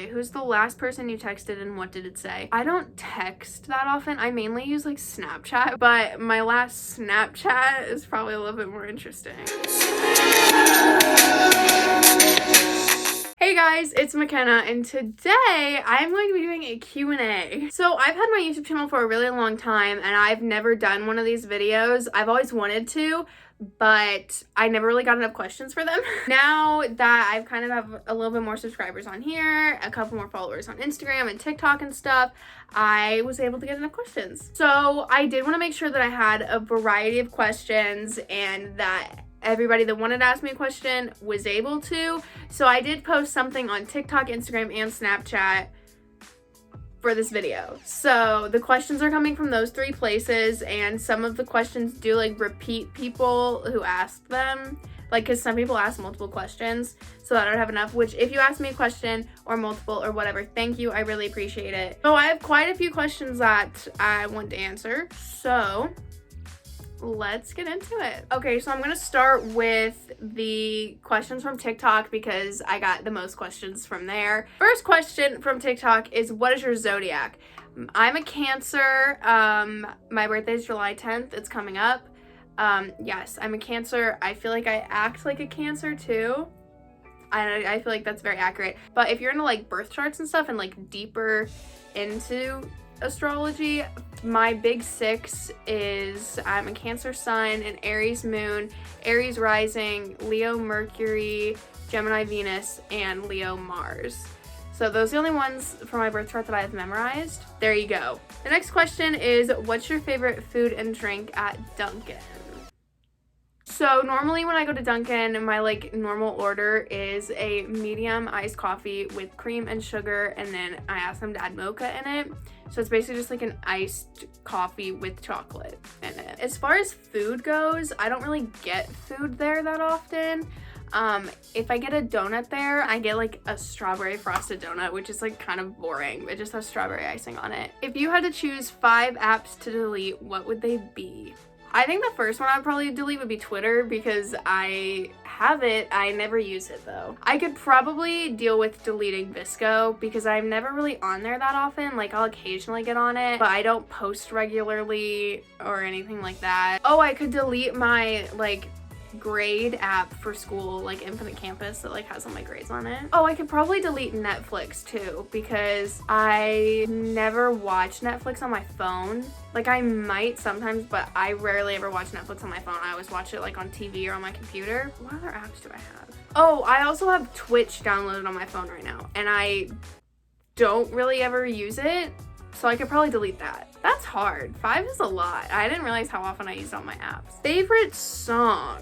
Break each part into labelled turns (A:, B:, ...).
A: Okay, who's the last person you texted and what did it say? I don't text that often. I mainly use like Snapchat, but my last Snapchat is probably a little bit more interesting. Hey guys, it's Mikinna, and today I'm going to be doing a Q&A. So I've had my YouTube channel for a really long time, and I've never done one of these videos. I've always wanted to, but I never really got enough questions for them. Now that I've kind of have a little bit more subscribers on here, a couple more followers on Instagram and TikTok and stuff, I was able to get enough questions. So I did want to make sure that I had a variety of questions and that everybody that wanted to ask me a question was able to. So I did post something on TikTok, Instagram, and Snapchat for this video. So the questions are coming from those three places, and some of the questions do like repeat people who asked them, like because some people ask multiple questions, so I don't have enough, which if you ask me a question or multiple or whatever, thank you, I really appreciate it. So I have quite a few questions that I want to answer, so let's get into it. Okay, so I'm gonna start with the questions from TikTok because I got the most questions from there. First question from TikTok is, what is your zodiac? I'm a Cancer. My birthday is July 10th. It's coming up. Yes, I'm a Cancer. I feel like I act like a Cancer too. I feel like that's very accurate. But if you're into like birth charts and stuff and like deeper into astrology, my big six is I'm a Cancer sun, an Aries moon, Aries rising, Leo Mercury, Gemini Venus, and Leo Mars. So those are the only ones for my birth chart that I have memorized. There you go. The next question is, what's your favorite food and drink at Dunkin? So normally when I go to Dunkin, my like normal order is a medium iced coffee with cream and sugar, and then I ask them to add mocha in it. So it's basically just like an iced coffee with chocolate in it. As far as food goes, I don't really get food there that often. If I get a donut there, I get like a strawberry frosted donut, which is like kind of boring. It just has strawberry icing on it. If you had to choose 5 apps to delete, what would they be? I think the first one I'd probably delete would be Twitter because I have it. I never use it though. I could probably deal with deleting Visco because I'm never really on there that often. Like I'll occasionally get on it, but I don't post regularly or anything like that. Oh, I could delete my like grade app for school, like Infinite Campus, that like has all my grades on it. Oh, I could probably delete Netflix too because I never watch Netflix on my phone. Like I might sometimes, but I rarely ever watch Netflix on my phone. I always watch it like on TV or on my computer. What other apps do I have? Oh, I also have Twitch downloaded on my phone right now, and I don't really ever use it, so I could probably delete that. That's hard. 5 is a lot. I didn't realize how often I used all my apps. Favorite song?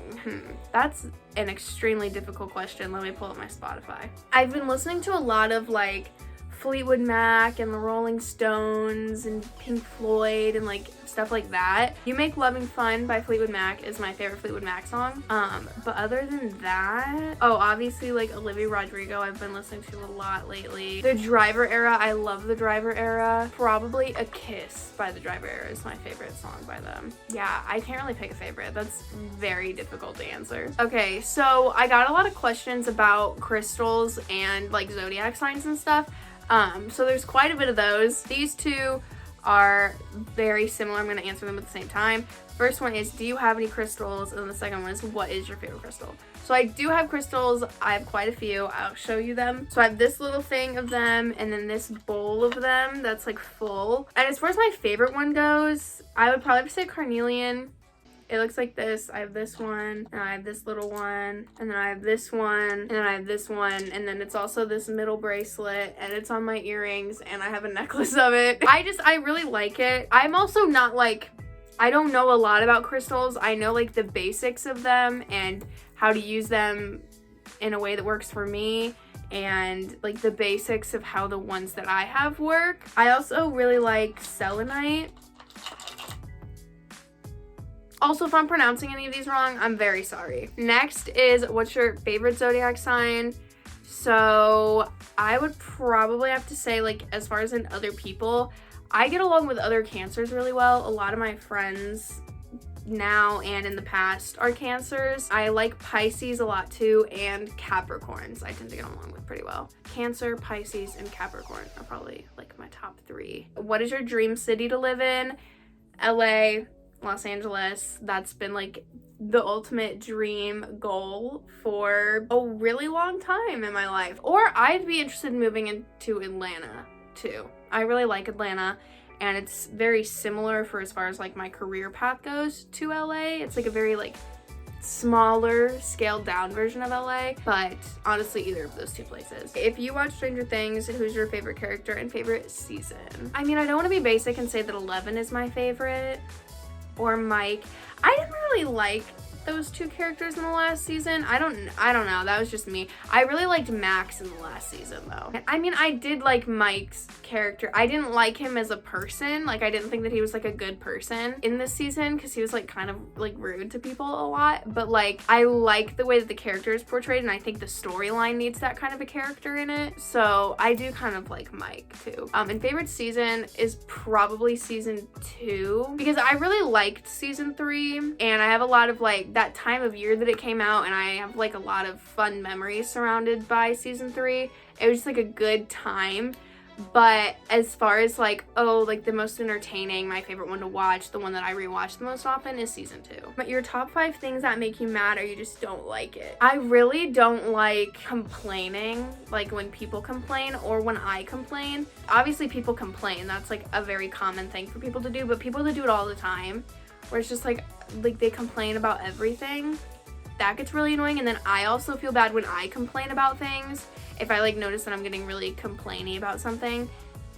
A: That's an extremely difficult question. Let me pull up my Spotify. I've been listening to a lot of like Fleetwood Mac and the Rolling Stones and Pink Floyd and like stuff like that. You Make Loving Fun by Fleetwood Mac is my favorite Fleetwood Mac song. But other than that, oh, obviously like Olivia Rodrigo I've been listening to a lot lately. The Driver Era, I love The Driver Era. Probably A Kiss by The Driver Era is my favorite song by them. Yeah, I can't really pick a favorite. That's very difficult to answer. Okay, so I got a lot of questions about crystals and like zodiac signs and stuff. So there's quite a bit of those. These two are very similar. I'm going to answer them at the same time. First one is, do you have any crystals? And the second one is, what is your favorite crystal? So I do have crystals. I have quite a few. I'll show you them. So I have this little thing of them and then this bowl of them that's like full. And as far as my favorite one goes, I would probably say carnelian. It looks like this. I have this one, and I have this little one, and then I have this one, and then I have this one, and then it's also this middle bracelet, and it's on my earrings, and I have a necklace of it. I really like it. I'm also not like, I don't know a lot about crystals. I know like the basics of them and how to use them in a way that works for me, and like the basics of how the ones that I have work. I also really like selenite. Also, if I'm pronouncing any of these wrong, I'm very sorry. Next is, what's your favorite zodiac sign? So I would probably have to say, like, as far as in other people, I get along with other Cancers really well. A lot of my friends now and in the past are Cancers. I like Pisces a lot too, and Capricorns I tend to get along with pretty well. Cancer, Pisces, and Capricorn are probably like my top 3. What is your dream city to live in? LA, Los Angeles. That's been like the ultimate dream goal for a really long time in my life. Or I'd be interested in moving into Atlanta too. I really like Atlanta, and it's very similar for as far as like my career path goes to LA. It's like a very like smaller, scaled down version of LA, but honestly either of those 2 places. If you watch Stranger Things, who's your favorite character and favorite season? I mean, I don't want to be basic and say that 11 is my favorite, or Mike. I didn't really like those 2 characters in the last season. I don't know, that was just me. I really liked Max in the last season though. I mean, I did like Mike's character. I didn't like him as a person. Like, I didn't think that he was like a good person in this season, because he was like kind of like rude to people a lot, but like I like the way that the character is portrayed, and I think the storyline needs that kind of a character in it. So I do kind of like Mike too. And favorite season is probably season 2, because I really liked season 3, and I have a lot of like that time of year that it came out, and I have like a lot of fun memories surrounded by season 3. It was just like a good time. But as far as like, oh, like the most entertaining, my favorite one to watch, the one that I rewatch the most often, is season 2. But your top 5 things that make you mad, or you just don't like it? I really don't like complaining, like when people complain or when I complain. Obviously people complain, that's like a very common thing for people to do, but people that do it all the time, where it's just like they complain about everything, that gets really annoying. And then I also feel bad when I complain about things. If I like notice that I'm getting really complainy about something,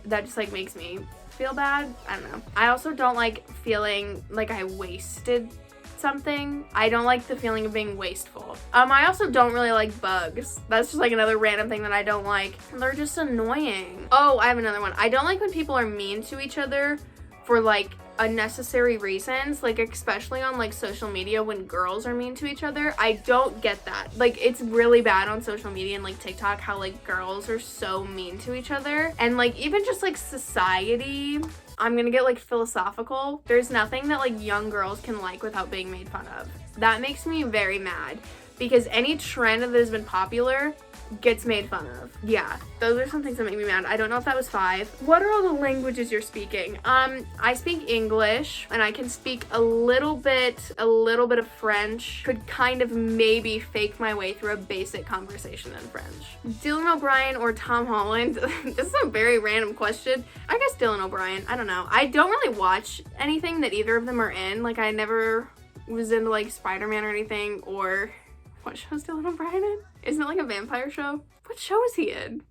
A: that just like makes me feel bad. I don't know. I also don't like feeling like I wasted something. I don't like the feeling of being wasteful. I also don't really like bugs. That's just like another random thing that I don't like. They're just annoying. Oh, I have another one. I don't like when people are mean to each other for like unnecessary reasons, like especially on like social media when girls are mean to each other. I don't get that. Like, it's really bad on social media and like TikTok how like girls are so mean to each other, and like even just like society. I'm gonna get like philosophical. There's nothing that like young girls can like without being made fun of. That makes me very mad, because any trend that has been popular gets made fun of. Yeah, those are some things that make me mad. I don't know if that was 5. What are all the languages you're speaking? I speak English, and I can speak a little bit of French. Could kind of maybe fake my way through a basic conversation in French. Dylan O'Brien or Tom Holland? This is a very random question. I guess Dylan O'Brien. I don't know. I don't really watch anything that either of them are in. Like, I never was into like Spider-Man or anything, or what show is Dylan O'Brien in? Isn't it like a vampire show? What show is he in?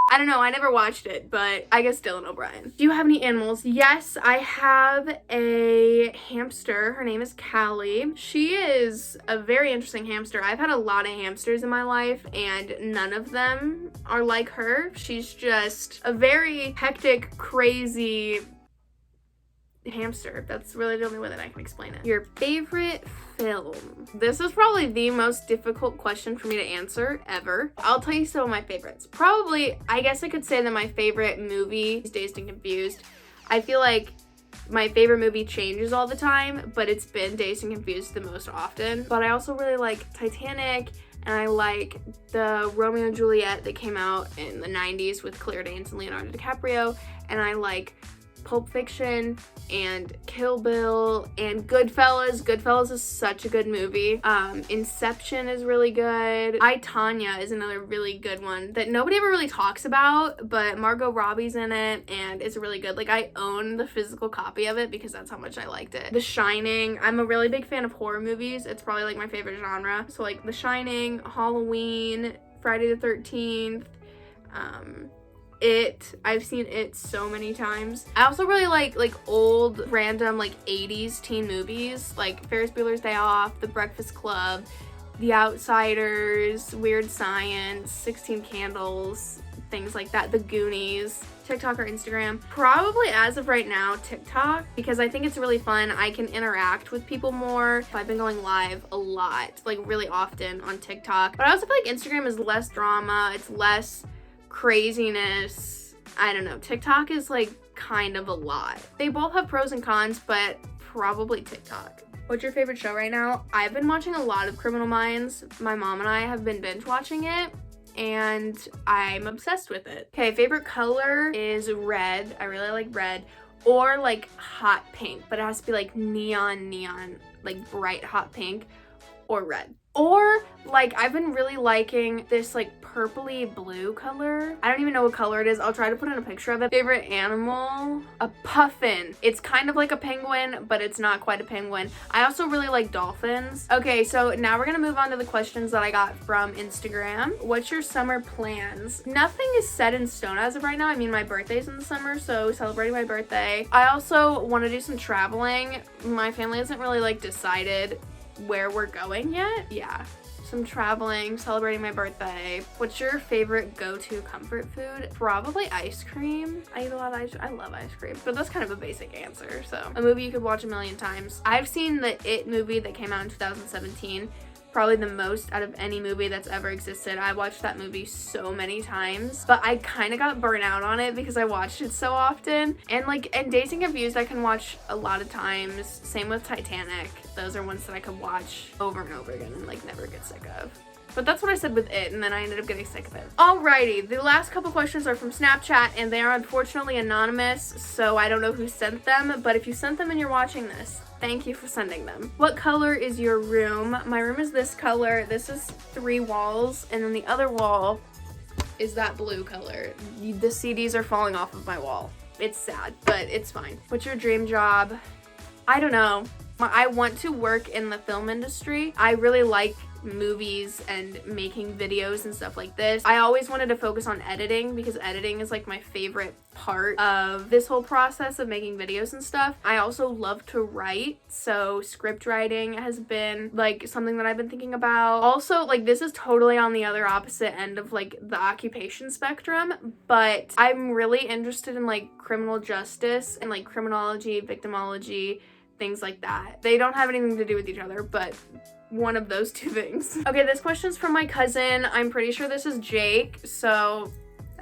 A: I don't know, I never watched it, but I guess Dylan O'Brien. Do you have any animals? Yes, I have a hamster. Her name is Callie. She is a very interesting hamster. I've had a lot of hamsters in my life, and none of them are like her. She's just a very hectic, crazy hamster. That's really the only way that I can explain it. Your favorite film? This is probably the most difficult question for me to answer ever. I'll tell you some of my favorites. Probably, I guess I could say that my favorite movie is Dazed and Confused. I feel like my favorite movie changes all the time, but it's been Dazed and Confused the most often. But I also really like Titanic, and I like the Romeo and Juliet that came out in the 90s with Claire Danes and Leonardo DiCaprio, and I like Pulp Fiction and Kill Bill and Goodfellas. Goodfellas is such a good movie. Inception is really good. I, Tonya is another really good one that nobody ever really talks about, but Margot Robbie's in it, and it's really good. Like, I own the physical copy of it because that's how much I liked it. The Shining. I'm a really big fan of horror movies. It's probably like my favorite genre. So like The Shining, Halloween, Friday the 13th, I've seen it so many times. I also really like old random like 80s teen movies, like Ferris Bueller's Day Off, The Breakfast Club, The Outsiders, Weird Science, 16 Candles, things like that, The Goonies. TikTok or Instagram? Probably as of right now, TikTok, because I think it's really fun. I can interact with people more. I've been going live a lot, like really often on TikTok. But I also feel like Instagram is less drama, it's less craziness. I don't know. TikTok is like kind of a lot. They both have pros and cons, but probably TikTok. What's your favorite show right now? I've been watching a lot of Criminal Minds. My mom and I have been binge watching it, and I'm obsessed with it. Okay, favorite color is red. I really like red. Or like hot pink, but it has to be like neon, like bright hot pink, or red. Or like I've been really liking this like purpley blue color. I don't even know what color it is. I'll try to put in a picture of it. Favorite animal? A puffin. It's kind of like a penguin, but it's not quite a penguin. I also really like dolphins. Okay, so now we're gonna move on to the questions that I got from Instagram. What's your summer plans? Nothing is set in stone as of right now. I mean, my birthday's in the summer, so celebrating my birthday. I also want to do some traveling. My family hasn't really like decided where we're going yet. Yeah, some traveling, celebrating my birthday. What's your favorite go-to comfort food? Probably ice cream. I eat a lot of ice cream. I love ice cream, but that's kind of a basic answer. So a movie you could watch a million times. I've seen the It movie that came out in 2017. Probably the most out of any movie that's ever existed. I watched that movie so many times, but I kind of got burnt out on it because I watched it so often. And Dazed and Confused I can watch a lot of times. Same with Titanic. Those are ones that I could watch over and over again and like never get sick of. But that's what I said with It, and then I ended up getting sick of it. Alrighty, the last couple questions are from Snapchat, and they are unfortunately anonymous, so I don't know who sent them, but if you sent them and you're watching this, thank you for sending them. What color is your room? My room is this color. This is 3 walls, and then the other wall is that blue color. The CDs are falling off of my wall. It's sad, but it's fine. What's your dream job? I don't know. I want to work in the film industry. I really like movies and making videos and stuff like this. I always wanted to focus on editing because editing is like my favorite part of this whole process of making videos and stuff. I also love to write, so script writing has been like something that I've been thinking about. Also, like this is totally on the other opposite end of like the occupation spectrum, but I'm really interested in like criminal justice and like criminology, victimology, things like that. They don't have anything to do with each other, but one of those two things. Okay, this question's from my cousin. I'm pretty sure this is Jake, so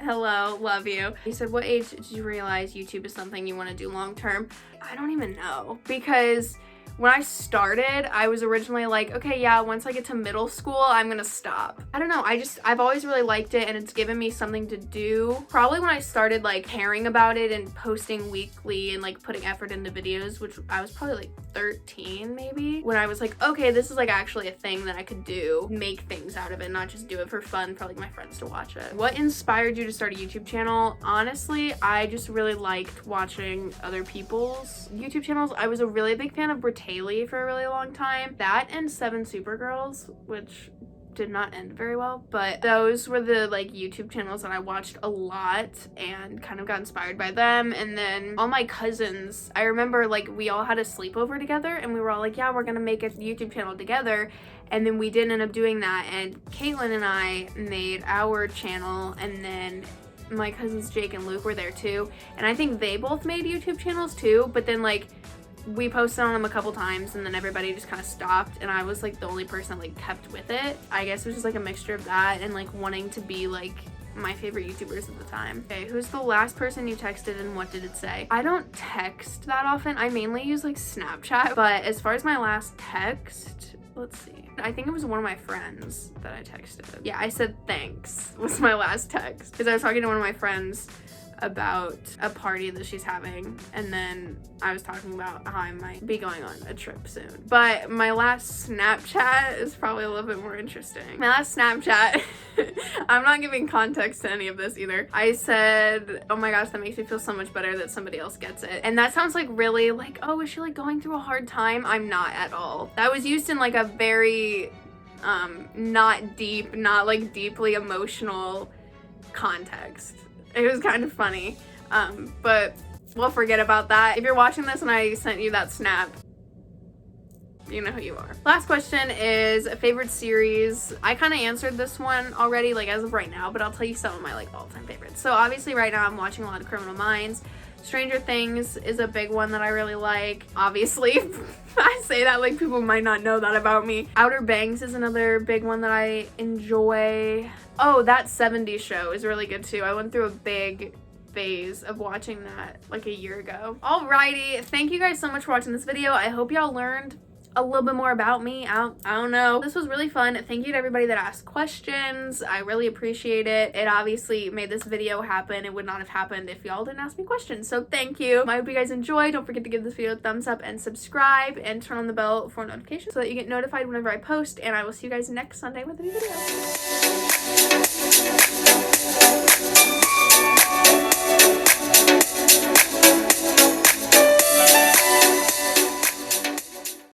A: hello, love you. He said, what age did you realize YouTube is something you want to do long term? I don't even know, because when I started, I was originally like, okay, yeah, once I get to middle school, I'm gonna stop. I don't know, I've always really liked it, and it's given me something to do. Probably when I started like caring about it and posting weekly and like putting effort into videos, which I was probably like 13 maybe, when I was like, okay, this is like actually a thing that I could do, make things out of it, not just do it for fun for like my friends to watch it. What inspired you to start a YouTube channel? Honestly, I just really liked watching other people's YouTube channels. I was a really big fan of Haley for a really long time. That and 7 Supergirls, which did not end very well, but those were the like YouTube channels that I watched a lot and kind of got inspired by them. And then all my cousins, I remember like we all had a sleepover together and we were all like, yeah, we're gonna make a YouTube channel together. And then we didn't end up doing that, and Caitlin and I made our channel, and then my cousins Jake and Luke were there too, and I think they both made YouTube channels too, but then like we posted on them a couple times and then everybody just kind of stopped, and I was like the only person that like kept with it. I guess it was just like a mixture of that and like wanting to be like my favorite YouTubers at the time. Okay, who's the last person you texted and what did it say? I don't text that often. I mainly use like Snapchat, but as far as my last text, let's see. I think it was one of my friends that I texted. Yeah, I said thanks was my last text because I was talking to one of my friends about a party that she's having, and then I was talking about how I might be going on a trip soon. But my last Snapchat is probably a little bit more interesting. My last Snapchat, I'm not giving context to any of this either. I said, oh my gosh, that makes me feel so much better that somebody else gets it. And that sounds like really like, oh, is she like going through a hard time? I'm not at all. That was used in like a very not deep, not like deeply emotional context. It was kind of funny, but we'll forget about that. If you're watching this and I sent you that snap, you know who you are. Last question is a favorite series. I kind of answered this one already, like as of right now, but I'll tell you some of my like all-time favorites. So obviously right now I'm watching a lot of Criminal Minds. Stranger Things is a big one that I really like. Obviously, I say that like people might not know that about me. Outer Banks is another big one that I enjoy. Oh, that 70s show is really good too. I went through a big phase of watching that like a year ago. Alrighty, thank you guys so much for watching this video. I hope y'all learned a little bit more about me. I don't know. This was really fun. Thank you to everybody that asked questions. I really appreciate it. It obviously made this video happen. It would not have happened if y'all didn't ask me questions. So thank you. I hope you guys enjoyed. Don't forget to give this video a thumbs up and subscribe and turn on the bell for notifications so that you get notified whenever I post. And I will see you guys next Sunday with a new video.